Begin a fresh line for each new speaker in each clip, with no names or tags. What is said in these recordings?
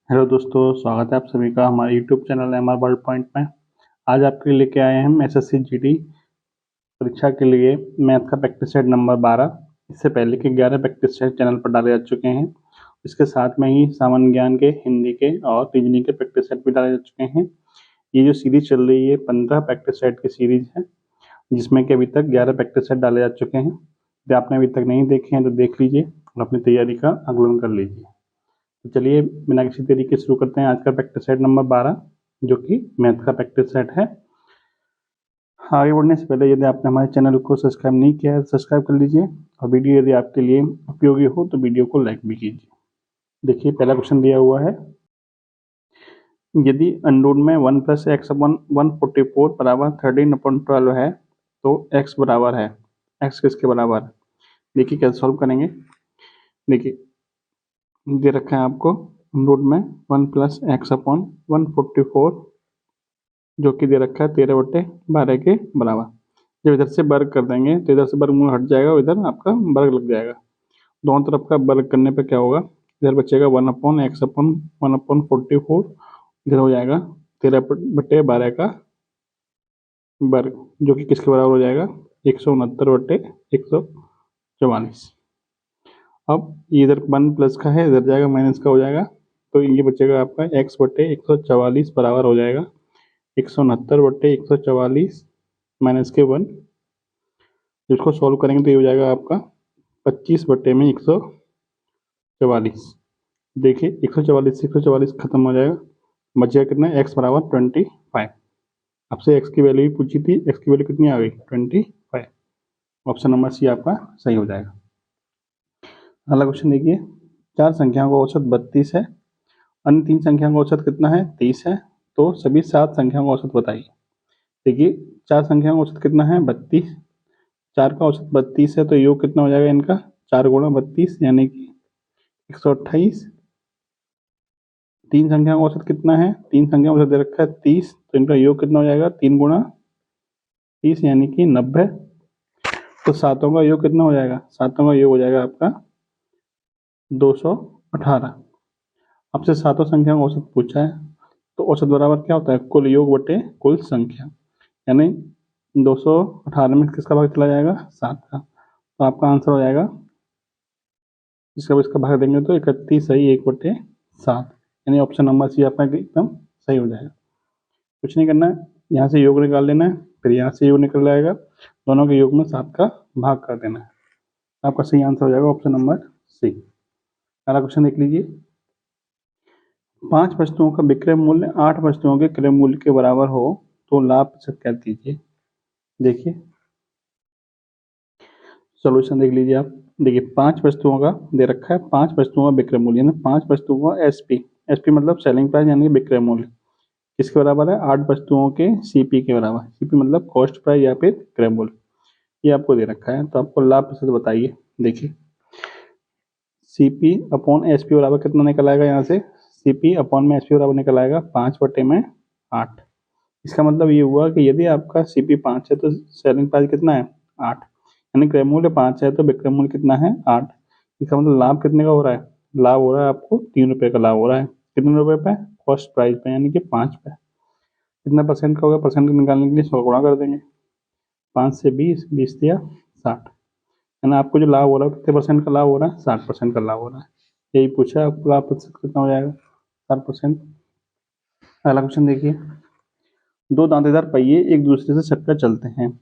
Hello दोस्तों, स्वागत है आप सभी का हमारे YouTube channel MR world point में। आज आपके लिए लेके आए हैं हम एसएससी जीडी परीक्षा के लिए मैथ का प्रैक्टिस सेट नंबर 12। इससे पहले के 11 प्रैक्टिस सेट चैनल पर डाले जा चुके हैं। इसके साथ में ही सामान्य ज्ञान के, हिंदी के और रीजनिंग के प्रैक्टिस सेट भी डाले जा चुके हैं। ये जो सीरीज चल रही है 15 प्रैक्टिस सेट की सीरीज है, जिसमें कि अभी तक 11 प्रैक्टिस सेट डाले जा चुके हैं। यदि आपने अभी तक नहीं देखे हैं तो देख लीजिए और अपनी तैयारी का आकलन कर लीजिए। तो चलिए बिना किसी देरी के शुरू करते हैं आज का प्रैक्टिस सेट नंबर 12, जो कि मैथ का प्रैक्टिस सेट है। आगे बढ़ने से पहले यदि आपने हमारे चैनल को सब्सक्राइब नहीं किया है तो सब्सक्राइब कर लीजिए और वीडियो यदि आपके लिए उपयोगी हो तो वीडियो को लाइक भी कीजिए। देखिए पहला क्वेश्चन दिया हुआ है, यदि अंडर में 1 + x/144 बराबर 13/12 है तो x बराबर है, x किसके बराबर है। देखिए कैसे सॉल्व करेंगे। देखिए दे रखा है आपको नोट में 1 + x/144 जो कि दे रखा है 13/12 के बराबर। जब इधर से वर्ग कर देंगे तो इधर से वर्गमूल हट जाएगा और इधर आपका वर्ग लग जाएगा। दोनों तरफ का वर्ग करने पे क्या होगा, इधर बचेगा 1/x/144, इधर हो जाएगा 13/12 का वर्ग, जो कि किसके बराबर हो जाएगा 169/144। अब इधर 1 प्लस का है, इधर जाएगा माइनस का हो जाएगा, तो ये बचेगा आपका x/144 बराबर हो जाएगा 169/144 माइनस के 1। इसको सॉल्व करेंगे तो ये हो जाएगा आपका 25/144। देखिए 144 से 144 खत्म हो जाएगा, बचेगा कितना, x बराबर 25। आपसे x की वैल्यू भी पूछी थी, x की वैल्यू कितनी आ गई 25। ऑप्शन नंबर सी आपका सही हो जाएगा। अगला क्वेश्चन देखिए, 4 संख्याओं का औसत 32 है, अन्य 3 संख्याओं का औसत कितना है 30 है, तो सभी 7 संख्याओं का औसत बताइए। देखिए 4 संख्याओं का औसत कितना है 32, 4 का औसत 32 है तो योग कितना हो जाएगा इनका 4 × 32 यानी कि 128। 3 संख्याओं का औसत कितना है, 3 संख्याओं का औसत दे रखा है 30, तो इनका योग कितना हो जाएगा 3 × 30 यानी कि 90। तो सातों का योग कितना हो जाएगा, सातों का योग हो जाएगा आपका 218। आपसे सातों संख्याओं का औसत पूछा है, तो औसत बराबर क्या होता है कुल योग बटे कुल संख्या, यानी 218 में किसका भाग चला जाएगा 7 का, तो आपका आंसर हो जाएगा, इसका इसका भाग देंगे तो 31 सही 1/7, यानी ऑप्शन नंबर सी आपका एकदम सही हो जाएगा। कुछ नहीं करना है, यहाँ से योग निकाल लेना है, फिर यहाँ से योग निकल जाएगा, दोनों के योग में 7 का भाग कर देना है, आपका सही आंसर हो जाएगा ऑप्शन नंबर सी। अगला क्वेश्चन देख लीजिए, 5 वस्तुओं का विक्रय मूल्य 8 वस्तुओं के क्रय मूल्य के बराबर हो तो लाभ प्रतिशत क्या दीजिए। देखिए सॉल्यूशन देख लीजिए आप। देखिए 5 वस्तुओं का दे रखा है, 5 वस्तुओं का विक्रय मूल्य, यानी 5 वस्तुओं का एसपी मतलब सेलिंग प्राइस यानी विक्रय मूल्य किसके बराबर है 8 वस्तुओं के सीपी के बराबर। सीपी मतलब कॉस्ट प्राइस या फिर क्रय मूल्य, ये आपको दे रखा है, तो आपको लाभ प्रतिशत बताइए। देखिए CP/SP बराबर कितना निकल आएगा, यहाँ से CP/SP बराबर निकल आएगा 5/8। इसका मतलब ये हुआ कि यदि आपका CP 5 है तो सेलिंग प्राइस कितना है 8, यानी क्रय मूल्य 5 है तो विक्रय मूल्य कितना है 8। इसका मतलब लाभ कितने का हो रहा है, लाभ हो रहा है आपको 3 रुपये का लाभ हो रहा है। कितने रुपये पे, कॉस्ट प्राइस पे यानी कि 5 पे। कितना परसेंट का होगा, परसेंट निकालने के लिए 100 गुणा कर देंगे, 5 से 20, 20 दिया 60, है ना। आपको जो लाभ हो रहा है कितने परसेंट का लाभ हो रहा है 60% का लाभ हो रहा है। यही पूछा है आपको, लाभ प्रतिशत कितना हो जाएगा 60%। अगला क्वेश्चन देखिए, 2 दांतेदार पहिए एक दूसरे से सटकर चलते हैं,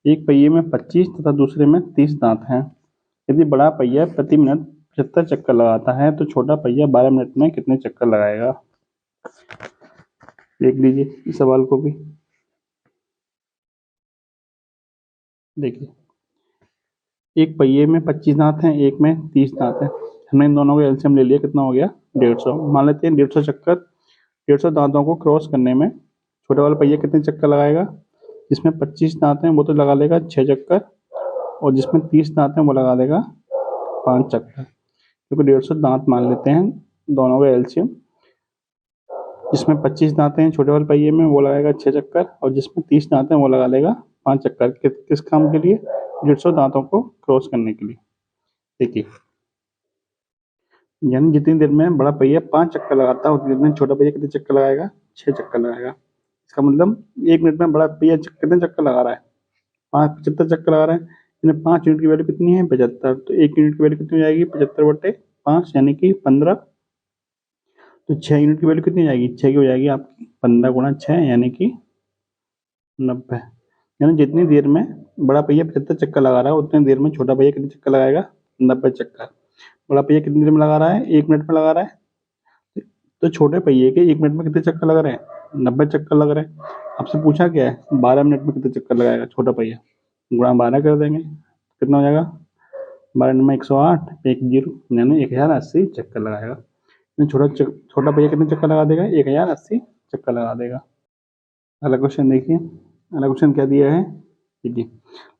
एक पहिए में 25 तथा दूसरे में 30 दांत हैं। यदि बड़ा पहिया प्रति मिनट 75 चक्कर लगाता है तो छोटा पहिया 12 मिनट में कितने चक्कर लगाएगा। देख लीजिए इस सवाल को भी। देखिए एक पहिए में 25 दांत हैं, एक में 30 दांत हैं, हमने इन दोनों का एलसीएम ले लिया, कितना हो गया 150। मान लेते हैं 150 चक्कर, 150 दांतों को क्रॉस करने में छोटे वाला पहिया कितने चक्कर लगाएगा। जिसमें 25 दांत हैं वो तो लगा लेगा 6 चक्कर, और जिसमें 30 दांत हैं वो लगा देगा 5 चक्कर, क्योंकि 150 दांत मान लेते हैं दोनों का एलसीएम। जिसमें 25 दांत हैं छोटे वाले पहिए में वो लगाएगा 6 चक्कर, और जिसमें 30 दांत हैं वो लगा लेगा 5 चक्कर। किस काम के लिए, 150 दांतों को क्रॉस करने के लिए। देखिए यानी जितनी देर में बड़ा पहिया 5 चक्कर लगाता है उतनी देर में छोटा पहिया कितने चक्कर लगाएगा? 6 चक्कर लगाएगा। इसका मतलब 1 मिनट में बड़ा पहिया कितने चक्कर लगा रहा है? 75 चक्कर लगा रहा है। यानी 5 यूनिट की वैल्यू कितनी है? 75। तो 1 यूनिट की वैल्यू कितनी हो जाएगी? 75/5 यानी कि 15। तो 6 यूनिट की वैल्यू कितनी हो जाएगी? 6 की हो जाएगी आपकी 15 गुणा 6 यानी कि 90। यानी जितनी देर में बड़ा पहिया 75 चक्कर लगा रहा है उतनी देर में छोटा पहिया कितने चक्कर लगाएगा? 90 चक्कर। बड़ा पहिया कितनी देर में लगा रहा है? 1 मिनट में लगा रहा है। तो छोटे पहिए के 1 मिनट में कितने चक्कर लग रहे हैं? 90 चक्कर लग रहे हैं। आपसे पूछा क्या है? 12 मिनट में कितने चक्कर लगाएगा छोटा पहिया? गुणा 12 कर देंगे, कितना हो जाएगा? 12 में 108, 10 यानी 1080 चक्कर लगाएगा। छोटा पहिया कितने चक्कर लगा देगा? 1080 चक्कर लगा देगा। अगला क्वेश्चन देखिए। अगला क्वेश्चन क्या दिया है? देखिए,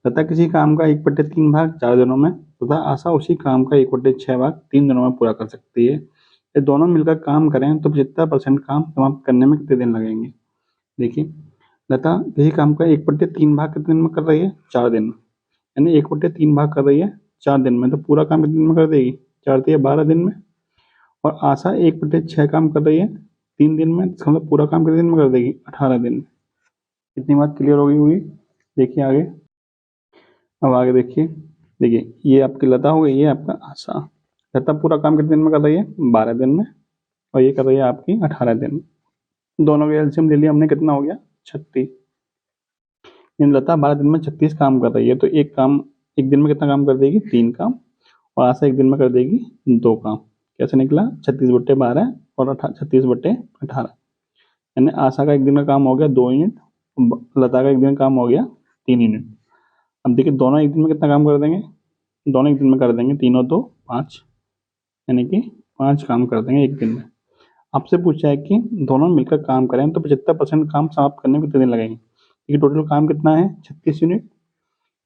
लता किसी काम का 1/3 भाग 4 दिनों में तथा आशा उसी काम का 1/6 भाग 3 दिनों में पूरा कर सकती है। ये दोनों मिलकर काम करें तो 75% काम समाप्त करने में कितने दिन लगेंगे? देखिए, लता किसी काम का 1/3 भाग कितने दिन में कर रही है? 4 दिन में। यानी 1/3 भाग कर रही है 4 दिन में, तो पूरा काम कितने दिन में कर देगी? 4 तिया 12 दिन में। और आशा 1/6 काम कर रही है 3 दिन में, इसका मतलब पूरा काम कितने दिन में कर देगी? 18 दिन में। इतनी बात क्लियर हो गई होगी। देखिए आगे। अब आगे देखिए। देखिए, ये आपकी लता हो गई, ये आपका आशा। लता पूरा काम कितने दिन में कर रही है? 12 दिन में। और ये कर रही है आपकी 18 दिन में। दोनों का एलसीएम ले लिया हमने, कितना हो गया? 36। इन लता 12 दिन में 36 काम कर रही है, तो एक दिन में कितना काम कर देगी? 3 काम। और आशा एक दिन में कर देगी 2 काम। कैसे निकला? 36/12 और 36/18। यानी आशा का एक दिन का काम हो गया 2 यूनिट, लता का एक दिन का काम हो गया 3 यूनिट। अब देखिए, दोनों एक दिन में कितना काम कर देंगे? दोनों एक दिन में कर देंगे, 3 और 2 5, यानी कि 5 काम कर देंगे एक दिन में। आपसे पूछा है कि दोनों मिलकर काम करें तो 75% काम समाप्त करने में कितने दिन लगेंगे? देखिए, टोटल काम कितना है? 36 यूनिट।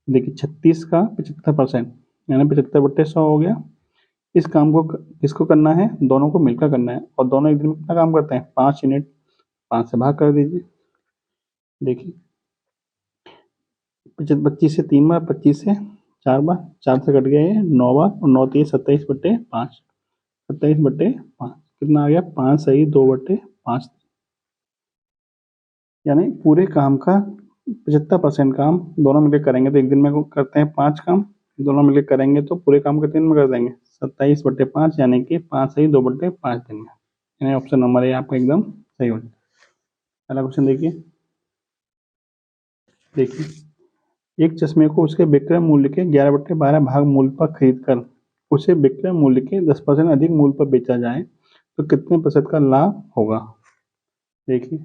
देखिए, 36 का 75% यानी 75/100 हो गया। इस काम को किसको करना है? दोनों को मिलकर करना है। और दोनों एक दिन में कितना काम करते हैं? 5 यूनिट। 5 से भाग कर दीजिए। देखिए, 25 से 3 बार, 25 से 4 बार, 4 से कट गए 9 बार, और 9 3 27/5, 27/5 कितना आ गया? 5 सही 2/5। यानी पूरे काम का 75% काम दोनों मिलकर करेंगे तो एक दिन में करते हैं 5 काम। दोनों मिलकर करेंगे तो पूरे काम कितने दिन में कर देंगे? 27/5 यानी कि 5 सही 2/5 दिन में। यानी ऑप्शन नंबर ए आपका एकदम सही हो जाएगा। अगला क्वेश्चन देखिए। देखिए, एक चश्मे को उसके विक्रय मूल्य के 11/12 भाग मूल्य पर खरीद कर उसे विक्रय मूल्य के 10% अधिक मूल्य पर बेचा जाए तो कितने प्रतिशत का लाभ होगा? देखिए,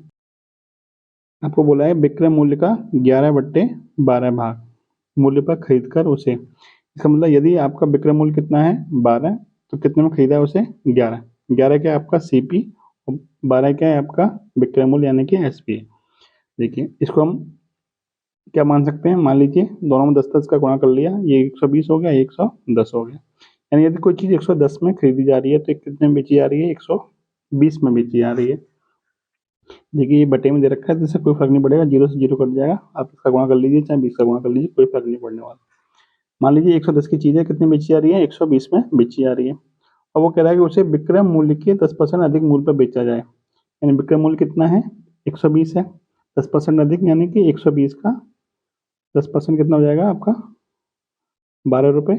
आपको बोला है विक्रय मूल्य का 11/12 भाग मूल्य पर खरीद कर उसे, इसका मतलब यदि आपका विक्रय मूल्य कितना है? 12, तो कितने में खरीदा है उसे? 11। 11 क्या है आपका सीपी, और 12 क्या है आपका विक्रय मूल्य यानी कि एसपी। देखिए, इसको हम क्या मान सकते हैं? मान लीजिए दोनों में 10-10 का गुणा कर लिया, ये 120 हो गया, 110 हो गया। यानी यदि कोई चीज़ 110 में खरीदी जा रही है तो कितने में बेची जा रही है? 120 में बेची जा रही है। देखिए, ये बटे में दे रखा है, जिससे कोई फर्क नहीं पड़ेगा, 0 से 0 कट जाएगा। आप इसका गुणा कर लीजिए चाहे 20 का गुणा कर लीजिए, कोई फर्क नहीं पड़ने वाला। मान लीजिए 110 की चीज़ है, कितनी बेची जा रही है? 120 में बेची जा रही है। और वो कह रहा है कि उसे विक्रय मूल्य के 10% अधिक मूल्य पर बेचा जाए। यानी विक्रय मूल्य कितना है? 120 है। 10% अधिक यानी कि 120 का 10% कितना हो जाएगा आपका? 12 रुपये।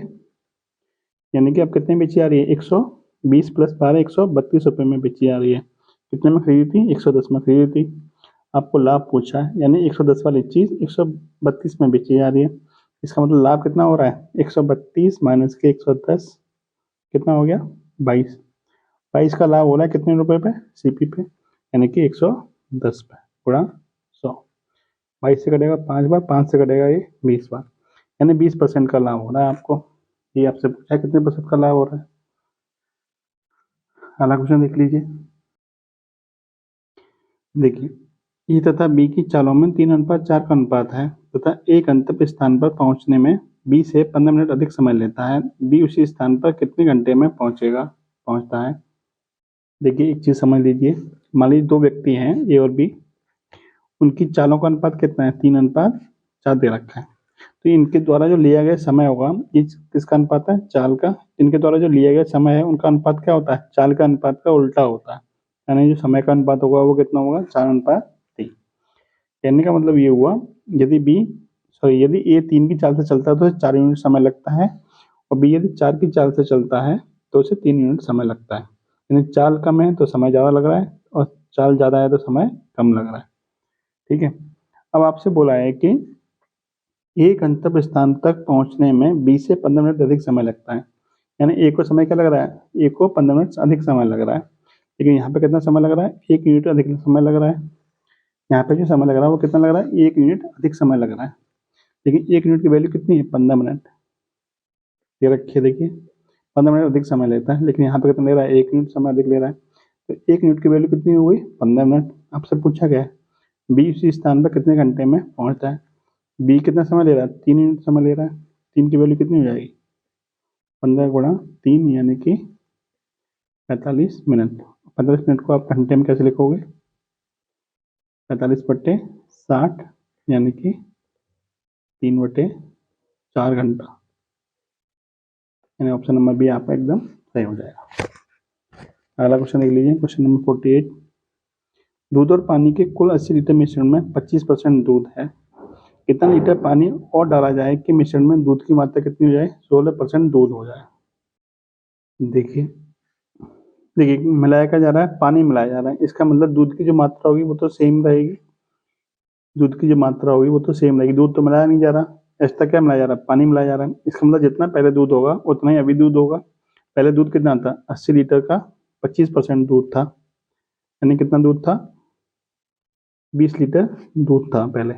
यानी कि अब कितने में बेची जा रही है? 120 + 12 132 रुपये में बेची जा रही है। कितने में खरीदी थी? 110 में खरीदी थी। आपको लाभ पूछा है, यानी 110 वाली चीज़ 132 में बेची जा रही है। इसका मतलब लाभ कितना हो रहा है? 132 माइनस के 110 कितना हो गया? 22। 22 का लाभ हो रहा है कितने रुपए पे? सीपी पे, यानी कि 110 पे गुणा 100। 22 से कटेगा 5 बार, 5 से कटेगा ये 20 बार, यानी 20% का लाभ हो रहा है आपको। ये आपसे पूछा है कितने प्रतिशत का लाभ हो रहा है। अगला क्वेश्चन देख लीजिए। देखिए, ई तथा बी की चालों में 3:4 का अनुपात है तथा एक गंतव्य स्थान पर पहुंचने में बी से 15 मिनट अधिक समय लेता है। बी उसी स्थान पर कितने घंटे में पहुंचता है? देखिए, एक चीज़ समझ लीजिए। मान लीजिए 2 व्यक्ति हैं, ए और बी। उनकी चालों का अनुपात कितना है? 3:4 दे रखा है। तो इनके द्वारा जो लिया गया समय होगा, ये किसका अनुपात है? चाल का। इनके द्वारा जो लिया गया समय है उनका अनुपात क्या होता है? चाल का अनुपात का उल्टा होता है, यानी जो समय का अनुपात होगा वो कितना होगा? 4:3। कहने का मतलब ये हुआ, यदि ए 3 की चाल से चलता है तो उसे 4 यूनिट समय लगता है, और बी यदि 4 की चाल से चलता है तो उसे 3 यूनिट समय लगता है। यानी चाल कम है तो समय ज़्यादा लग रहा है, और चाल ज़्यादा है तो समय कम लग रहा है। ठीक है। अब आपसे बोला है कि एक गंतव्य स्थान तक पहुंचने में 20 से 15 मिनट अधिक समय लगता है। यानी ए को समय क्या लग रहा है? ए को 15 मिनट अधिक समय लग रहा है। लेकिन यहाँ पे कितना समय लग रहा है? 1 यूनिट अधिक समय लग रहा है। यहाँ पे जो समय लग रहा है वो कितना लग रहा है? 1 यूनिट अधिक समय लग रहा है। लेकिन 1 यूनिट की वैल्यू कितनी है? 15 मिनट। ये रखिए, देखिए 15 मिनट अधिक समय लेता है, लेकिन यहाँ पे कितना ले रहा है? 1 यूनिट समय अधिक ले रहा है। तो 1 यूनिट की वैल्यू कितनी हो गई? 15 मिनट। आपसे पूछा गया है बी उसी स्थान पर कितने घंटे में पहुंचता है। बी कितना समय ले रहा है? 3 यूनिट समय ले रहा है। 3 की वैल्यू कितनी हो जाएगी? 15 गुणा 3 यानी कि 45 मिनट। 45 मिनट को आप घंटे में कैसे लिखोगे? 45/60 यानी कि 3/4 घंटा। यानी ऑप्शन नंबर बी आपका एकदम सही हो जाएगा। अगला क्वेश्चन देख लीजिए, क्वेश्चन नंबर 48। दूध और पानी के कुल 80 लीटर मिश्रण में 25% दूध है। कितना लीटर पानी और डाला जाए कि मिश्रण में दूध की मात्रा कितनी हो जाए? 16% दूध हो जाए। देखिए देखिए मिलाया क्या जा रहा है? पानी मिलाया जा रहा है। इसका मतलब दूध की जो मात्रा होगी वो तो सेम रहेगी। दूध की जो मात्रा होगी वो तो सेम रहेगी। दूध तो मिलाया नहीं जा रहा, एक्स्ट्रा क्या मिलाया जा रहा है? पानी मिलाया जा रहा है। इसका मतलब जितना पहले दूध होगा उतना ही अभी दूध होगा। पहले दूध कितना था? 80 लीटर का 25% दूध था, यानी कितना दूध था? 20 लीटर दूध था पहले।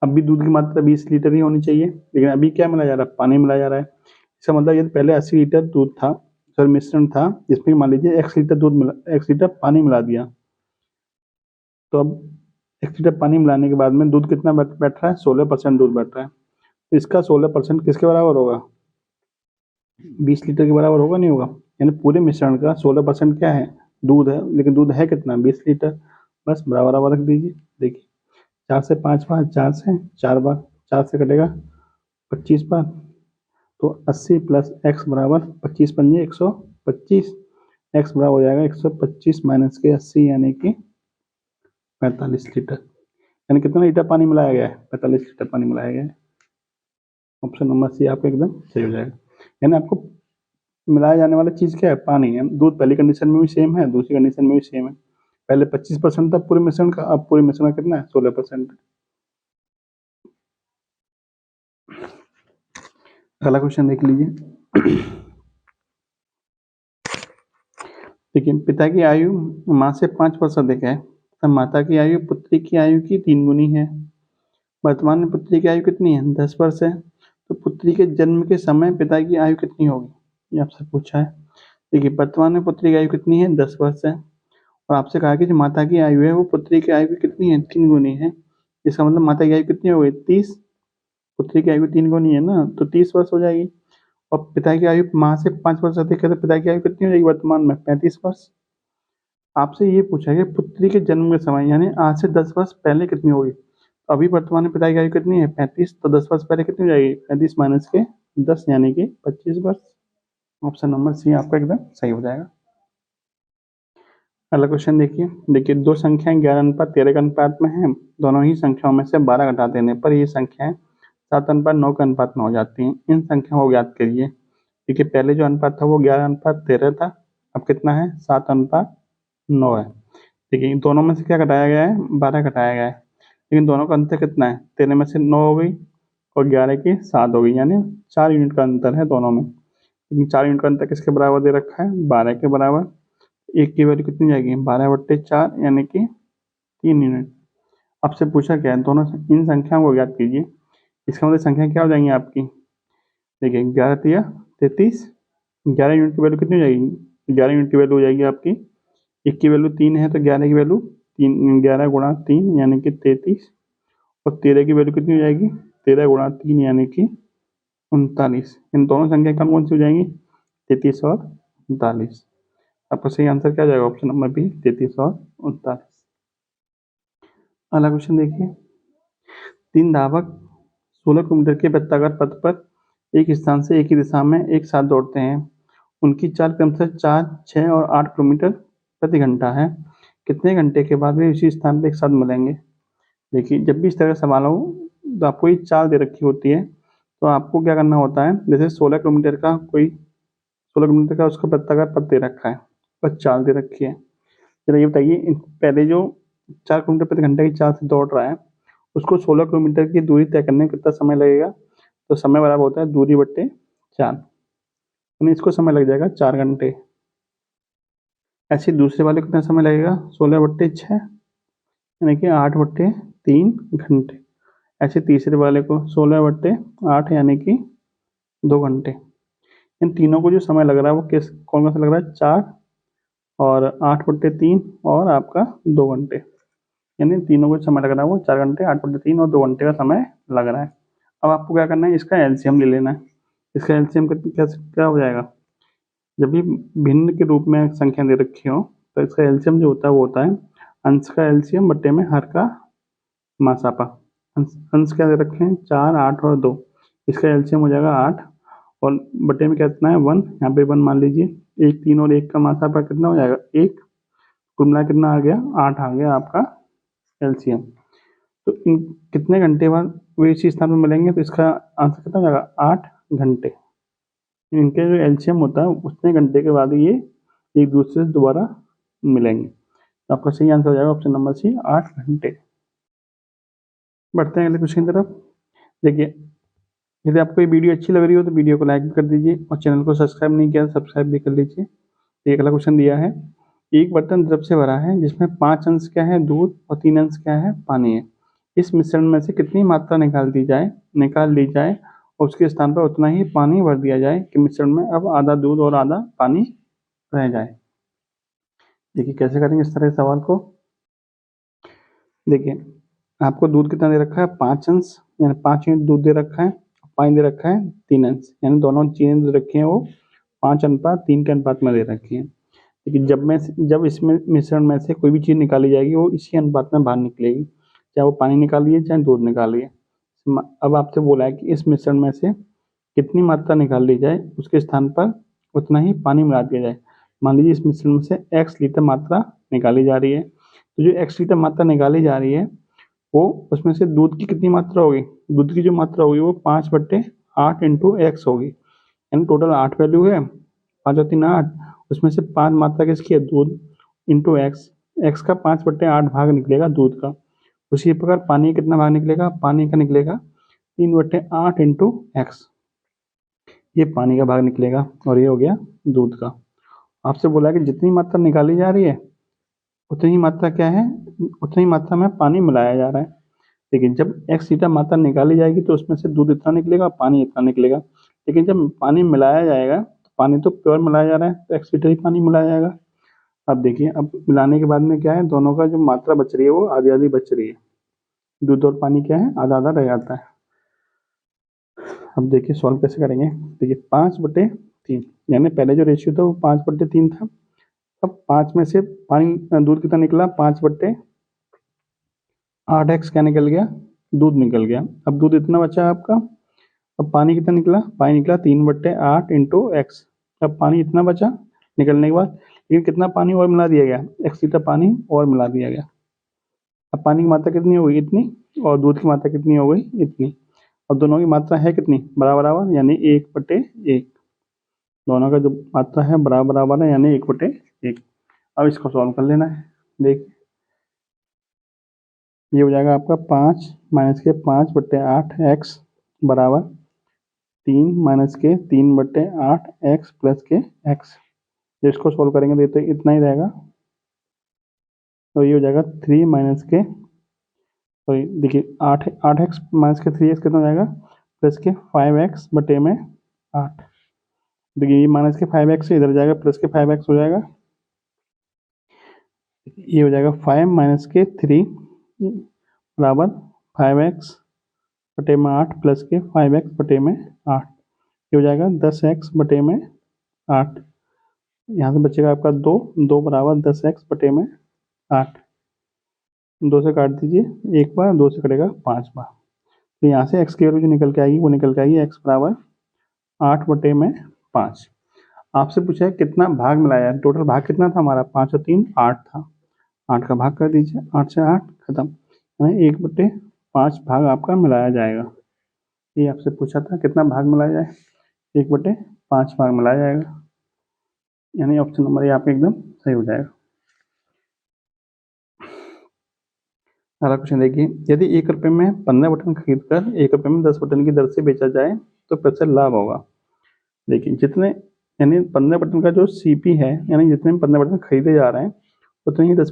अब भी दूध की मात्रा 20 लीटर ही होनी चाहिए, लेकिन अभी क्या मिलाया जा रहा है? पानी मिलाया जा रहा है। इसका मतलब यदि पहले 80 लीटर दूध था, सर मिश्रण था, जिसमें मान लीजिए 1 लीटर दूध मिला, 1 लीटर पानी मिला दिया, तो अब 1 लीटर पानी मिलाने के बाद में दूध कितना बैठ रहा है? 16% दूध बैठ रहा है। तो इसका 16% किसके बराबर होगा? 20 लीटर के बराबर होगा, नहीं होगा? यानी पूरे मिश्रण का 16% क्या है? दूध है। लेकिन दूध है कितना? 20 लीटर। बस बराबर बराबर रख दीजिए। देखिए 4 से 5 बार, 4 से 4 बार, 4 से कटेगा 25 बार, तो 80 प्लस एक्स बराबर 25×5 125। एक्स बराबर हो जाएगा 125 माइनस के 80 यानी कि 45 लीटर। यानी कितना लीटर पानी मिलाया गया है? 45 लीटर पानी मिलाया गया है। ऑप्शन नंबर सी आपका एकदम सही हो जाएगा। यानी आपको मिलाया जाने वाला चीज़ क्या है? पानी है। दूध पहली कंडीशन में भी सेम है, दूसरी कंडीशन में भी सेम है। पहले 25% था पूरे मिश्रण का, अब पूरे मिश्रण का कितना है? 16%। अगला क्वेश्चन देख लीजिए। देखिए पिता की आयु माँ से 5 वर्ष अधिक है, तब माता की आयु पुत्री की आयु की 3 गुनी है। वर्तमान में पुत्री की आयु कितनी है? 10 वर्ष है। तो पुत्री के जन्म के समय पिता की आयु कितनी होगी? ये आपसे पूछा है। देखिए वर्तमान में पुत्री की आयु कितनी है? 10 वर्ष है। और आपसे कहा कि जो माता की आयु है वो पुत्री की आयु की कितनी है? 3 गुनी है। इसका मतलब माता की आयु कितनी हो गई? 30। पुत्री की आयु 3 गुनी है ना, तो 30 वर्ष हो जाएगी। और पिता की आयु माँ से 5 वर्ष अधिक है, तो पिता की आयु कितनी हो जाएगी वर्तमान में? 35 वर्ष। आपसे ये पूछा कि पुत्री के जन्म के समय यानी आज से 10 वर्ष पहले कितनी होगी? तो अभी वर्तमान में पिता की आयु कितनी है? 35। तो 10 वर्ष पहले कितनी हो जाएगी? 35 माइनस के 10 यानी कि 25 वर्ष। ऑप्शन नंबर सी आपका एकदम सही हो जाएगा। अगला क्वेश्चन देखिए दो संख्याएं 11:13 के अनुपात में हैं। दोनों ही संख्याओं में से 12 घटा देने पर ये संख्याएं 7:9 के अनुपात में हो जाती हैं। इन संख्याओं को ज्ञात करिए। देखिए पहले जो अनुपात था वो 11:13 था, अब कितना है? 7:9 है। देखिए दोनों में से क्या घटाया गया है? 12 घटाया गया है, लेकिन दोनों का अंतर कितना है? 13 में से 9 हो गई और 11 की 7 हो गई, यानी 4 यूनिट का अंतर है दोनों में। लेकिन 4 यूनिट का अंतर किसके बराबर दे रखा है? 12 के बराबर। एक की वैल्यू कितनी जाएगी? 12/4 यानी कि 3 यूनिट। आपसे पूछा क्या है? दोनों इन संख्याओं को ज्ञात कीजिए। इसका मतलब संख्या क्या हो जाएंगी आपकी? देखिए 11×3 = 33। 11 यूनिट की वैल्यू कितनी हो जाएगी? 11 यूनिट की वैल्यू हो जाएगी आपकी, एक की वैल्यू 3 है तो 11 की वैल्यू 3, 11 गुणा 3 यानी कि 33। और 13 की वैल्यू कितनी हो जाएगी? 13 गुणा 3 यानी कि 39। इन दोनों संख्या कम कौन सी हो जाएंगी? 33 और 39। आपका सही आंसर क्या जाएगा? ऑप्शन नंबर बी 33 और 39। अगला क्वेश्चन देखिए, 3 धावक 16 किलोमीटर के वृत्ताकार पथ पर एक स्थान से एक ही दिशा में एक साथ दौड़ते हैं। उनकी चाल क्रमशः 4, 6 और 8 किलोमीटर प्रति घंटा है। कितने घंटे के बाद वे उसी स्थान पर एक साथ मिलेंगे? देखिए, जब भी इस तरह का सवाल हो तो आपको ये चाल दे रखी होती है, तो आपको क्या करना होता है, जैसे 16 किलोमीटर का उसका वृत्ताकार पथ दे रखा है और चाल दे रखी है। चलो ये बताइए, पहले जो 4 किलोमीटर प्रति घंटे की चाल से दौड़ रहा है, उसको 16 किलोमीटर की दूरी तय करने में कितना समय लगेगा? तो समय बराबर होता है दूरी बट्टे 4, यानी इसको समय लग जाएगा 4 घंटे। ऐसे दूसरे वाले को कितना समय लगेगा? 16/6 यानी कि 8/3 घंटे। ऐसे तीसरे वाले को 16/8 यानी कि 2 घंटे। इन तीनों को जो समय लग रहा है वो कौन सा लग रहा है? 4 और 8/3 और आपका 2 घंटे, यानी तीनों को समय लग रहा है वो 4 घंटे, 8/3 और 2 घंटे का समय लग रहा है। अब आपको क्या करना है, इसका एलसीएम ले लेना है। इसका एलसीएम क्या हो जाएगा? जब भी भिन्न के रूप में संख्या दे रखी हो तो इसका एलसीएम जो होता है वो होता है अंश का एलसीएम बट्टे में हर का मासापा। अंश क्या दे रखे हैं? 4, 8 और 2। इसका एलसीएम हो जाएगा 8 और बट्टे में कितना है? 1। यहाँ पे 1 मान लीजिए। 1, 3 और 1 का मासापा कितना हो जाएगा? 1। कुल मिला कितना आ गया? 8 आ गया आपका एलसीएम। तो इन कितने घंटे बाद वे इसी स्थान पर मिलेंगे? तो इसका आंसर कितना हो जाएगा? 8 घंटे। इनके जो एलसीएम होता है उतने घंटे के बाद ये एक दूसरे से दोबारा मिलेंगे। तो आपका सही आंसर हो जाएगा ऑप्शन नंबर सी, 8 घंटे। बढ़ते हैं अगले क्वेश्चन की तरफ। देखिए, यदि आपको ये वीडियो अच्छी लग रही हो तो वीडियो को लाइक भी कर दीजिए और चैनल को सब्सक्राइब नहीं किया तो सब्सक्राइब भी कर लीजिए। एक अगला क्वेश्चन दिया है, एक बर्तन द्रव से भरा है जिसमें 5 अंश क्या है? दूध और 3 अंश क्या है? पानी है। इस मिश्रण में से कितनी मात्रा निकाल ली जाए और उसके स्थान पर उतना ही पानी भर दिया जाए कि मिश्रण में अब आधा दूध और आधा पानी रह जाए। देखिए कैसे करेंगे इस तरह के सवाल को। देखिए, आपको दूध कितना दे रखा है? 5 अंश, यानी 5 यूनिट दूध दे रखा है। पानी दे रखा है 3 अंश, यानी दोनों चीजें दे रखी हैं वो 5:3 के अनुपात में दे रखी है। लेकिन जब इसमें मिश्रण में से कोई भी चीज़ निकाली जाएगी वो इसी अनुपात में बाहर निकलेगी, चाहे वो पानी निकालिए चाहे दूध निकालिए। अब आपसे बोला है कि इस मिश्रण में से कितनी मात्रा निकाल ली जाए, उसके स्थान पर उतना ही पानी मिला दिया जाए। मान लीजिए इस मिश्रण में से x लीटर मात्रा निकाली जा रही है, तो जो x लीटर मात्रा निकाली जा रही है वो उसमें से दूध की कितनी मात्रा होगी? दूध की जो मात्रा होगी वो 5/8 इंटू x होगी, यानी टोटल 8 वैल्यू है, 5 और 3 8, उसमें से 5 मात्रा किसकी है? दूध इंटू x का 5/8 भाग निकलेगा दूध का। उसी प्रकार पानी कितना भाग निकलेगा? पानी का निकलेगा 3/8 इंटू x, ये पानी का भाग निकलेगा और ये हो गया दूध का। आपसे बोला है कि जितनी मात्रा निकाली जा रही है उतनी ही मात्रा क्या है? उतनी मात्रा में पानी मिलाया जा रहा है। लेकिन जब x लीटर मात्रा निकाली जाएगी तो उसमें से दूध इतना निकलेगा, पानी इतना निकलेगा। लेकिन जब पानी मिलाया जाएगा तो पानी तो प्योर मिलाया जा रहा है, तो x लीटर ही पानी मिलाया जाएगा। अब देखिए, अब मिलाने के बाद में क्या है? दोनों का जो मात्रा बच रही है वो आधी आधी बच रही है। दूध और पानी क्या है? आधा आधा रह जाता है। अब देखिए सॉल्व कैसे करेंगे। देखिए 5/3, यानी पहले जो रेशियो था वो 5/3 था। अब 5 में से पानी दूध कितना निकला? 5/8x क्या निकल गया? दूध निकल गया। अब दूध इतना बचा आपका। अब पानी कितना निकला? पानी निकला 3/8 इंटू एक्स। अब पानी इतना बचा निकलने के बाद, लेकिन कितना पानी और मिला दिया गया? x लीटर पानी और मिला दिया गया। अब पानी की मात्रा कितनी हो गई? इतनी, और दूध की मात्रा कितनी हो गई? इतनी। अब दोनों की मात्रा है कितनी? बराबर बराबर, यानी 1/1। दोनों का जो मात्रा है बराबर बराबर है, यानी 1/1। अब इसको सॉल्व कर लेना है। देखिए ये हो जाएगा आपका 5 माइनस के 5/8 x बराबर 3 माइनस के 3/8 x प्लस के x। जब इसको सोल्व करेंगे तो इतना ही रहेगा, तो ये हो जाएगा 3 माइनस के, सॉरी देखिए 8x माइनस के 3x कितना हो जाएगा? प्लस के 5x बटे में 8। देखिए ये माइनस के 5x से इधर जाएगा, प्लस के 5x हो जाएगा। ये हो जाएगा 5 माइनस के 3 बराबर 5x बटे में 8 प्लस के 5x बटे में 8। ये हो जाएगा 10x बटे में 8। यहाँ से बचेगा आपका 2 बराबर 10x बटे में 8। 2 से काट दीजिए एक बार, 2 से कटेगा 5 बार। तो यहाँ से x की वैल्यू जो निकल के आएगी वो निकल के आएगी x बराबर 8/5। आपसे पूछा है कितना भाग मिलाया है, टोटल भाग कितना था हमारा, 5 और 3 8 था, 8 का भाग कर दीजिए, 8 से 8 खत्म, 1/5 भाग आपका मिलाया जाएगा। ये आपसे पूछा था कितना भाग मिलाया जाए, 1/5 भाग मिलाया जाएगा, यानी ऑप्शन नंबर ये आपका एकदम सही हो जाएगा। अगला क्वेश्चन देखिए, यदि 1 रुपये में 15 बटन खरीद कर 1 रुपये में 10 बटन की दर से बेचा जाए तो प्रतिशत लाभ होगा। देखिए जितने यानी 15 बटन का जो सीपी है, यानी जितने 15 बटन खरीदे जा रहे हैं उतने ही 10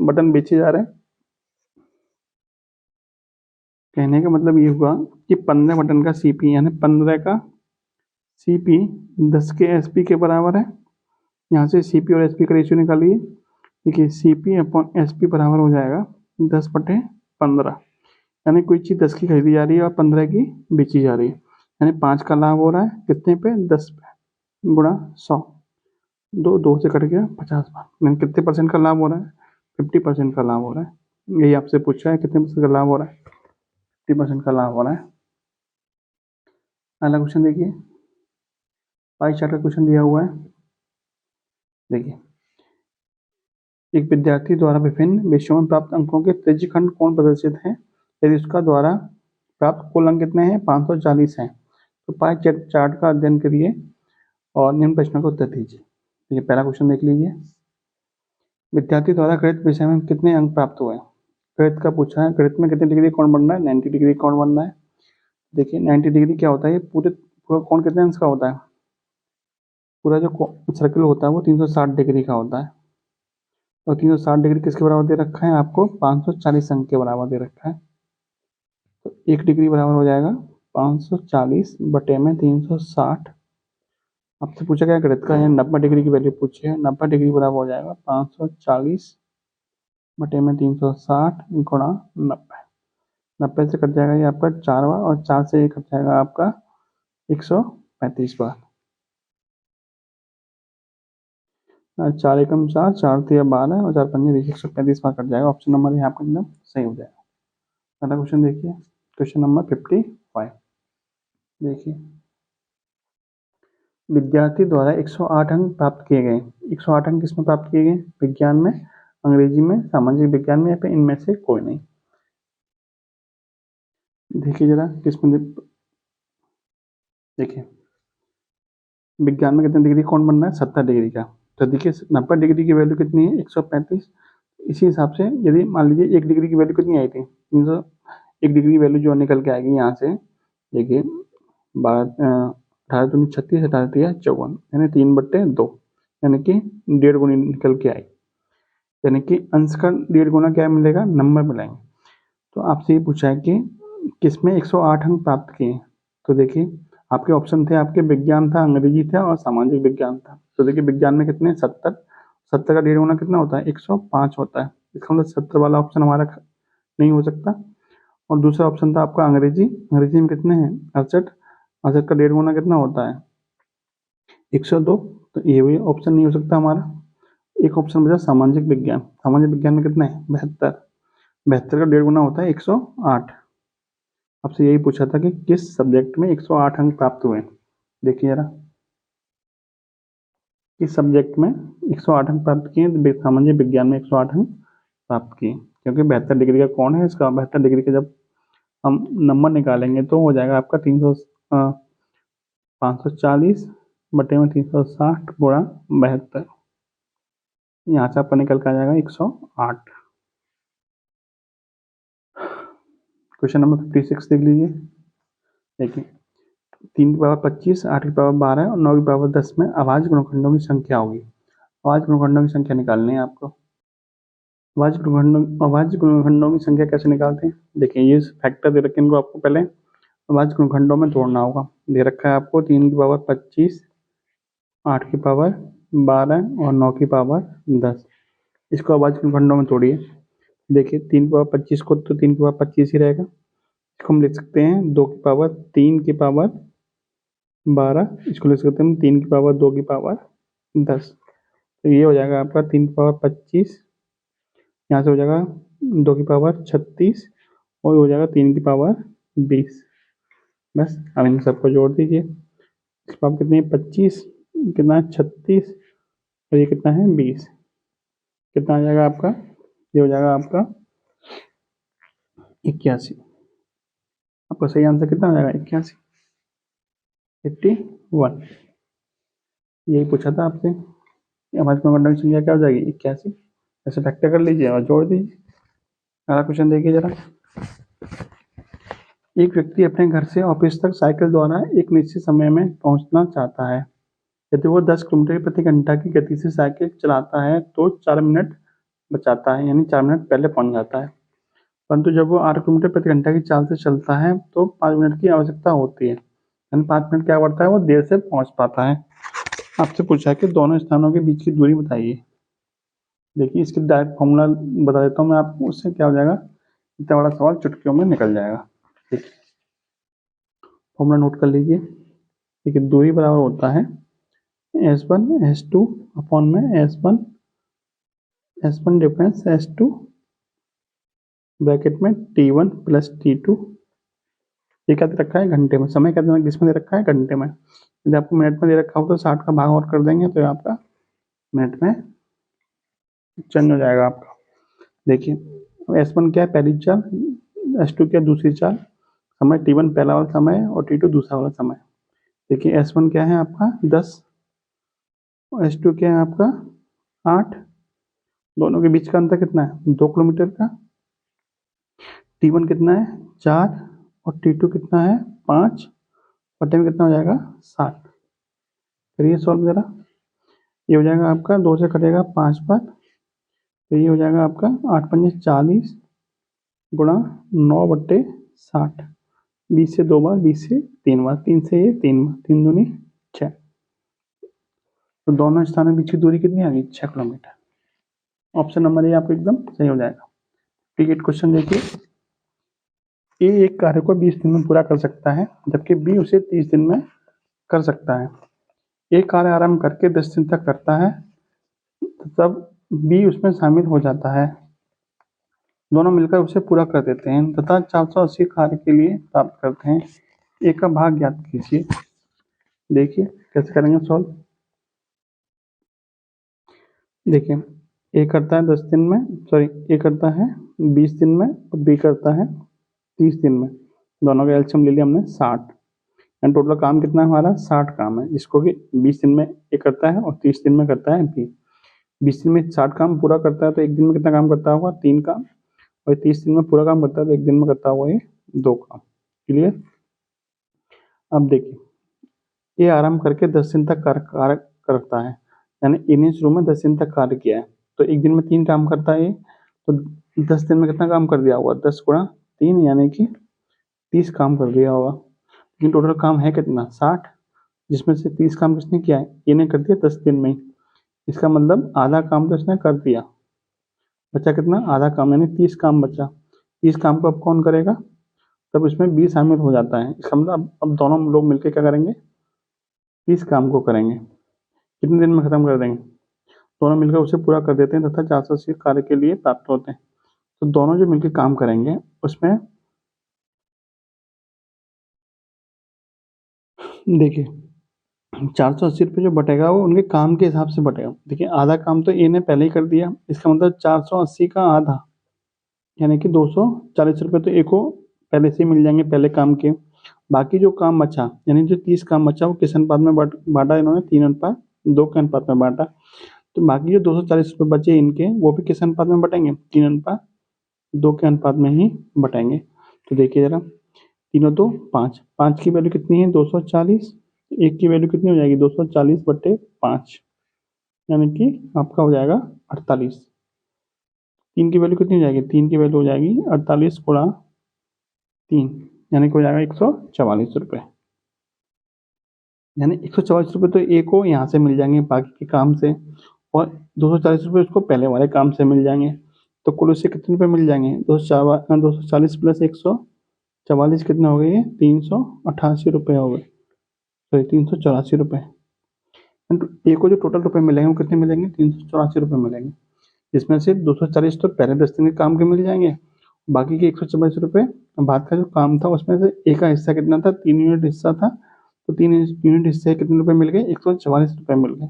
बटन बेचे जा रहे हैं। कहने का मतलब ये हुआ कि 15 बटन का सीपी यानी 15 का सीपी 10 के एसपी के बराबर है। यहाँ से सीपी और एसपी का रेशियो निकालिए। देखिए सीपी अपॉन एसपी बराबर हो जाएगा 10/15, यानी कोई चीज़ 10 की खरीदी जा रही है और 15 की बेची जा रही है, यानी 5 का लाभ हो रहा है कितने पे, 10 पे, गुणा 100, 2 से कट गया 50 बार, यानी कितने परसेंट का लाभ हो रहा है, 50% का लाभ हो रहा है। यही आपसे पूछा है कितने परसेंट का लाभ हो रहा है, 50% का लाभ हो रहा है। अगला क्वेश्चन देखिए, पाई चार्ट का क्वेश्चन दिया हुआ है। देखिए एक विद्यार्थी द्वारा विभिन्न विषयों में प्राप्त अंकों के त्रिज्यखंड कोण प्रदर्शित हैं, यदि उसका द्वारा प्राप्त कुल अंक कितने हैं, 540 हैं। तो पाई चार्ट का अध्ययन करिए और निम्न प्रश्नों का उत्तर दीजिए। ये पहला क्वेश्चन देख लीजिए, विद्यार्थी द्वारा गणित विषय में कितने अंक प्राप्त हुए। गणित का पूछा है, गणित में कितने डिग्री कोण बन रहा है, 90 डिग्री कोण बन रहा है। देखिए 90 डिग्री क्या होता है, पूरा कोण कितने अंश का होता है, पूरा जो सर्कल होता है वो 360 डिग्री का होता है, और 360 डिग्री किसके बराबर दे रखा है आपको, 540 अंक के बराबर दे रखा है। तो 1 डिग्री बराबर हो जाएगा 540 बटे में 360। आपसे पूछा गया गणित का, 90 डिग्री की वैल्यू पूछी है, 90 डिग्री बराबर हो जाएगा 540 बटे में 360 गुणा 90। 90 से कट जाएगा ये आपका 4 बार, और 4 से ये कट जाएगा आपका 135 बार। 4 एकम 4, 4 तिया 12 और 4 पंजे 20, 135 बार कट जाएगा। ऑप्शन नंबर यहाँ आपका एकदम सही हो जाएगा। अगला क्वेश्चन देखिए, क्वेश्चन नंबर 55। देखिए विद्यार्थी द्वारा 108 अंक प्राप्त किए गए। 108 अंक किसमें प्राप्त किए गए, विज्ञान में, अंग्रेजी में, सामाजिक विज्ञान में, या फिर इनमें से कोई नहीं। देखिए जरा किसमें, देखिए विज्ञान में कितने डिग्री कोण बन रहा है, 70 डिग्री का। तो देखिए 90 डिग्री की वैल्यू कितनी है, 135। इसी हिसाब से यदि मान लीजिए 1 डिग्री की वैल्यू कितनी आई थी, 1 डिग्री की वैल्यू जो निकल के आएगी यहाँ से, देखिए 18 दूनी 36, 18 तिया 54, यानी 3/2, यानी कि 1.5 गुनी निकल के आई, यानी कि अंश का 1.5 गुना क्या मिलेगा, नंबर मिलेंगे। तो आपसे ये पूछा है कि किसमें 108 अंक प्राप्त किए। तो देखिए आपके ऑप्शन थे, आपके विज्ञान था, अंग्रेजी था और सामाजिक विज्ञान था। तो देखिए विज्ञान में कितने, 70, 70 का 1.5 गुना कितना होता है, 105 होता है। इसका मतलब 70 वाला ऑप्शन हमारा नहीं हो सकता। और दूसरा ऑप्शन था आपका अंग्रेजी, अंग्रेजी में कितने हैं, 68, 68 का 1.5 गुना कितना होता है, 102। तो ये भी ऑप्शन नहीं हो सकता हमारा। एक ऑप्शन बचा सामाजिक विज्ञान, सामाजिक विज्ञान में कितने हैं, 72, 72 का 1.5 गुना होता है 108। आपसे यही पूछा था कि किस सब्जेक्ट में 108 अंक प्राप्त हुए। देखिए जरा किस सब्जेक्ट में 108 अंक प्राप्त किए, तो सामाजिक विज्ञान में 108 अंक प्राप्त किए, क्योंकि 72 डिग्री का कोण है इसका। 72 डिग्री का जब हम नंबर निकालेंगे तो हो जाएगा आपका 540 बटे में 360 गुणा 72, यहाँ से आपका निकल कर आ जाएगा 108। क्वेश्चन नंबर 56 देख लीजिए। देखिए 3 की पावर 25, 8 की पावर 12 और 9 की पावर 10 में अभाज्य गुणनखंडों की संख्या होगी। अभाज्य गुणनखंडों की संख्या निकालनी है आपको। अभाज्य गुणनखंडों की संख्या कैसे निकालते हैं, देखिए ये फैक्टर दे रखे हैं इनको, आपको पहले अभाज्य गुणनखंडों में तोड़ना होगा। दे रखा है आपको 3 की पावर 25, 8 की पावर 12 और 9 की पावर 10। इसको अभाज्य गुणनखंडों में तोड़िए। देखिए 3 की पावर 25 को तो 3 की पावर 25 ही रहेगा। इसको हम लिख सकते हैं 2 की पावर 3 की पावर 12, इसको लिख सकते हैं 3 की पावर 2 की पावर 10। तो ये हो जाएगा आपका 3 की पावर 25, यहाँ से हो जाएगा 2 की पावर 36 और हो जाएगा 3 की पावर 20। बस अब इन सबको जोड़ दीजिए। इसके बाद कितनी है 25, कितना है 36, और ये कितना है 20। कितना आ जाएगा आपका, ये हो जाएगा आपका 81। आपका सही आंसर कितना हो जाएगा 81, 81। यही पूछा था आपसे। हमारे कंडक्शन संख्या क्या हो जाएगी 81। ऐसे फैक्टर कर लीजिए और जोड़ दीजिए। अगला क्वेश्चन देखिए जरा। एक व्यक्ति अपने घर से ऑफिस तक साइकिल द्वारा एक निश्चित समय में पहुंचना चाहता है। यदि वो 10 किलोमीटर प्रति घंटा की गति से साइकिल चलाता है तो 4 मिनट बचाता है, यानी 4 मिनट पहले पहुंच जाता है। परंतु जब वो 8 किलोमीटर प्रति घंटा की चाल से चलता है तो 5 मिनट की आवश्यकता होती है, यानी 5 मिनट क्या बढ़ता है, वो देर से पहुंच पाता है। आपसे पूछा है कि दोनों स्थानों के बीच की दूरी बताइए। देखिए इसकी डायरेक्ट फॉर्मूला बता देता हूँ मैं आपको, उससे क्या हो जाएगा, इतना बड़ा सवाल चुटकियों में निकल जाएगा। ठीक, फॉर्मूला नोट कर लीजिए। ठीक है, दूरी बराबर होता है S1 S2 अपॉन में S1 डिफरेंस S2 ब्रैकेट में T1 प्लस T2। ये क्या दे रखा है घंटे में, समय क्या किसमें दे रखा है घंटे में। यदि आपको मिनट में दे रखा हो तो 60 का भाग और कर देंगे तो आपका मिनट में चेंज हो जाएगा आपका। देखिए S1 क्या है पहली चाल, S2 क्या दूसरी चाल, समय T1 पहला वाला समय और T2 दूसरा वाला समय। देखिए S1 क्या है आपका 10 और S2 क्या है आपका 8। दोनों के बीच का अंतर कितना है 2 किलोमीटर का। T1 कितना है 4 और T2 कितना है 5, बटे में कितना हो जाएगा 60। करिए सॉल्व जरा। ये हो जाएगा आपका 2 से कटेगा 5 बार, तो ये हो जाएगा आपका 8 पंजे 40 गुणा 9/60। 20 से 2 बार, 20 से 3 बार, 3 से ये 3 बार, 3 दूनी 6। तो दोनों स्थानों के बीच की दूरी कितनी आ गई 6 किलोमीटर। ऑप्शन नंबर ए आपको एकदम सही हो जाएगा। ठीक है, क्वेश्चन देखिए। ए एक कार्य को 20 दिन में पूरा कर सकता है जबकि बी उसे 30 दिन में कर सकता है। ए कार्य आरंभ करके 10 दिन तक करता है, तब बी उसमें शामिल हो जाता है। दोनों मिलकर उसे पूरा कर देते हैं तथा 480 कार्य के लिए प्राप्त करते हैं। ए का भाग ज्ञात कीजिए। देखिए कैसे करेंगे सॉल्व। देखिए ए करता है 10 दिन में, सॉरी ए करता है 20 दिन में और बी करता है 30 दिन में। दोनों का एलसीएम ले लिया हमने 60, एंड टोटल काम कितना है हमारा 60 काम है, जिसको कि 20 दिन में ए करता है और 30 दिन में करता है बी। 20 दिन में 60 काम पूरा करता है तो एक दिन में कितना काम करता होगा 3 काम, और 30 दिन में पूरा काम करता है तो एक दिन में करता होगा ये 2 काम। क्लियर। अब देखिए ये आराम करके 10 दिन तक कार्य करता है, यानी इन्हें शुरू में 10 दिन तक कार्य किया है तो एक दिन में 3 काम करता है, तो 10 दिन में कितना काम कर दिया होगा 10 गुणा 3 यानी कि 30 काम कर दिया होगा। लेकिन टोटल काम है कितना 60, जिसमें से 30 काम किसने किया है इन्हें कर दिया 10 दिन में ही। इसका मतलब आधा काम तो इसने कर दिया, बचा कितना आधा काम, यानी 30 काम बचा। 30 काम को अब कौन करेगा, तब इसमें बी शामिल हो जाता है। इसका मतलब अब दोनों लोग मिलकर क्या करेंगे 30 काम को करेंगे, कितने दिन में खत्म कर देंगे, दोनों मिलकर उसे पूरा कर देते हैं तथा 480 कार्य के लिए प्राप्त होते हैं। तो दोनों जो मिलकर काम करेंगे उसमें देखिए 480 रुपये जो बटेगा वो उनके काम के हिसाब से बटेगा। देखिए आधा काम तो ए ने पहले ही कर दिया, इसका मतलब 480 का आधा यानी कि 240 रुपये तो ए को पहले से ही मिल जाएंगे पहले काम के। बाकी जो काम बचा यानी जो 30 काम बचा वो किस अनुपात में बांटा इन्होंने 3:2 के अनुपात में बांटा। तो बाकी जो 240 रुपये बचे इनके वो भी किस अनुपात में बटेंगे 3:2 के अनुपात में ही बटेंगे। तो देखिए जरा 3 और 2 5, 5 की वैल्यू कितनी है 240, एक की वैल्यू कितनी हो जाएगी 240/5 यानी कि आपका हो जाएगा 48। 3 की वैल्यू कितनी हो जाएगी 3 की वैल्यू हो जाएगी 48 गुणा 3 यानी कि हो जाएगा 144 रुपये। यानी 144 रुपये तो ए को यहाँ से मिल जाएंगे बाकी के काम से, और 240 रुपये उसको पहले वाले काम से मिल जाएंगे। तो कुल उससे कितने रुपये मिल जाएंगे 240 प्लस 144 कितना हो गए 388 रुपये हो गए, सॉरी 384 रुपये। ए को जो टोटल रुपये मिलेंगे वो कितने मिलेंगे 384 रुपये मिलेंगे, जिसमें से 240 तो पहले 10 दिन के काम के मिल जाएंगे बाकी के 144 रुपये बाद का जो काम था उसमें से एक का हिस्सा कितना था, 3 यूनिट हिस्सा था, तो 3 यूनिट हिस्से कितने रुपए मिल गए, 144 रुपये मिल गए।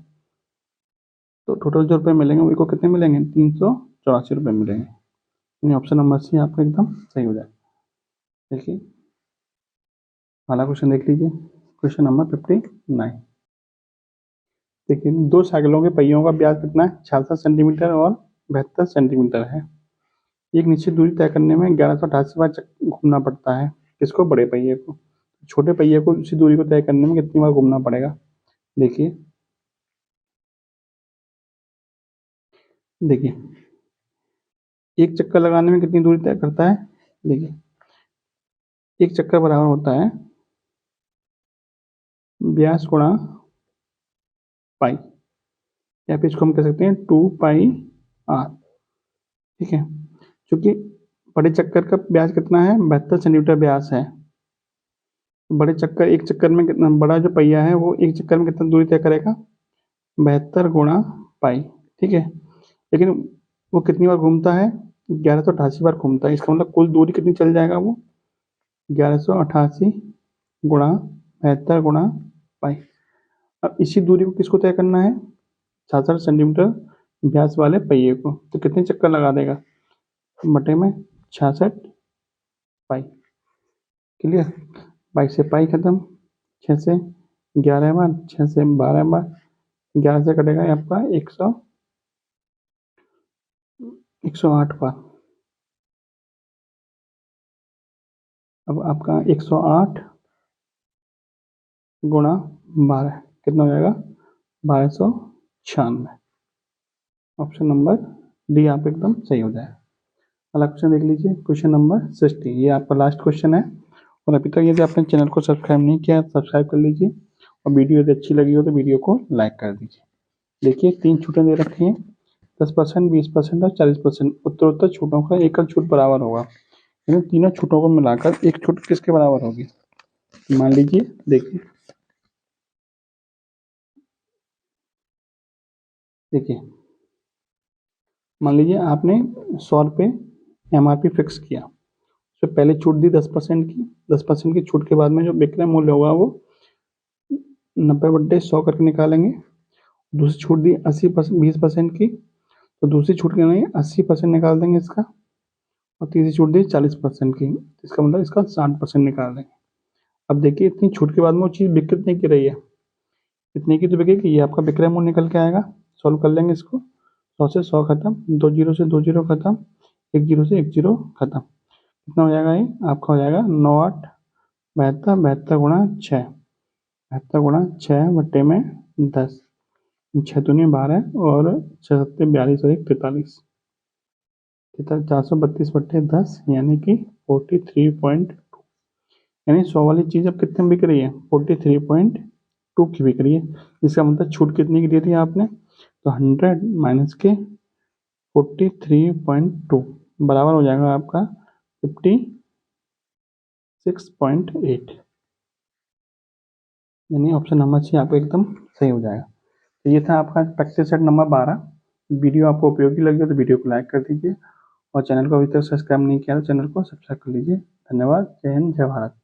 तो टोटल जो रुपये मिलेंगे वो कितने मिलेंगे, 384 रुपये मिलेंगे। यानी ऑप्शन नंबर सी आपका एकदम सही हो जाए। देखिए वाला क्वेश्चन देख लीजिए, क्वेश्चन नंबर 59। देखिए दो साइकिलों के पहियों का व्यास कितना है, 66 सेंटीमीटर और 72 सेंटीमीटर है। एक निश्चित दूरी तय करने में 1188 बार घूमना पड़ता है, किसको, बड़े पहिए को। छोटे पहिए को उसी दूरी को तय करने में कितनी बार घूमना पड़ेगा। देखिए देखिए एक चक्कर लगाने में कितनी दूरी तय करता है। देखिए एक चक्कर बराबर होता है व्यास गुणा पाई, या फिर इसको हम कह सकते हैं 2 पाई आर। ठीक है, क्योंकि बड़े चक्कर का व्यास कितना है, 72 सेंटीमीटर व्यास है। बड़े चक्कर, एक चक्कर में कितना, बड़ा जो पहिया है वो एक चक्कर में कितना दूरी तय करेगा, 72 गुणा पाई। ठीक है, लेकिन वो कितनी बार घूमता है, 1188 बार घूमता है। इसका मतलब कुल दूरी कितनी चल जाएगा, वो 1188 गुणा 72 गुणा पाई। अब इसी दूरी को किसको तय करना है, 66 सेंटीमीटर व्यास वाले पहिए को, तो कितने चक्कर लगा देगा, बटे में 66 पाई। क्लियर, पाई से पाई खत्म, 6 से 11 बार, 6 से 12 बार, 11 से कटेगा आपका 108 बार। अब आपका 108 गुणा 12 कितना हो जाएगा, 1296। ऑप्शन नंबर डी आप एकदम सही हो जाए। अगला क्वेश्चन देख लीजिए, क्वेश्चन नंबर 60। ये आपका लास्ट क्वेश्चन है, और अभी तक यदि आपने चैनल को सब्सक्राइब नहीं किया सब्सक्राइब कर लीजिए, और वीडियो यदि अच्छी लगी हो तो वीडियो को लाइक कर दीजिए। देखिए 3 छूटें दे रखी हैं, 10%, 20% और 40%। उत्तरोत्तर छूटों का एकल छूट बराबर होगा, यानी तीनों छूटों को मिलाकर एक छूट किसके बराबर होगी। मान लीजिए, देखिए मान लीजिए आपने 100 रुपये MRP फिक्स किया, तो पहले छूट दी 10% की, 10% की छूट के बाद में जो विक्रय मूल्य होगा वो 90/100 करके निकालेंगे। दूसरी छूट दी 80%, 20% की, तो दूसरी छूट के नहीं 80% निकाल देंगे इसका, और तीसरी छूट दी 40% की, इसका मतलब इसका 60% निकाल देंगे। अब देखिए इतनी छूट के बाद में वो चीज़ बिक कितने की रही है, इतने की तो बिकेगी, ये आपका विक्रय मूल्य निकल के आएगा। सॉल्व कर लेंगे इसको, 100 से 100 खत्म, 2 जीरो से 2 जीरो खत्म, 1 जीरो से 1 जीरो खत्म। कितना हो जाएगा, ये आपका हो जाएगा 9 8 72, 72 गुणा 6, 72 गुणा 6 बट्टे में 10, 6 दूनी 12 और 6 सत्ते 42 और 1 43, 432 बट्टे 10 यानी कि 43.2। यानी 100 वाली चीज़ अब कितने में बिक रही है, 43.2 की बिक रही है। इसका मतलब छूट कितनी की दी थी आपने, तो 100 माइनस के 43.2 बराबर हो जाएगा आपका 56.8। यानी ऑप्शन नंबर सी आपको एकदम सही हो जाएगा। तो ये था आपका प्रैक्टिस सेट नंबर 12। वीडियो आपको उपयोगी लगी हो तो वीडियो को लाइक कर दीजिए, और चैनल को अभी तक सब्सक्राइब नहीं किया तो चैनल को सब्सक्राइब कर लीजिए। धन्यवाद, जय हिंद, जय भारत।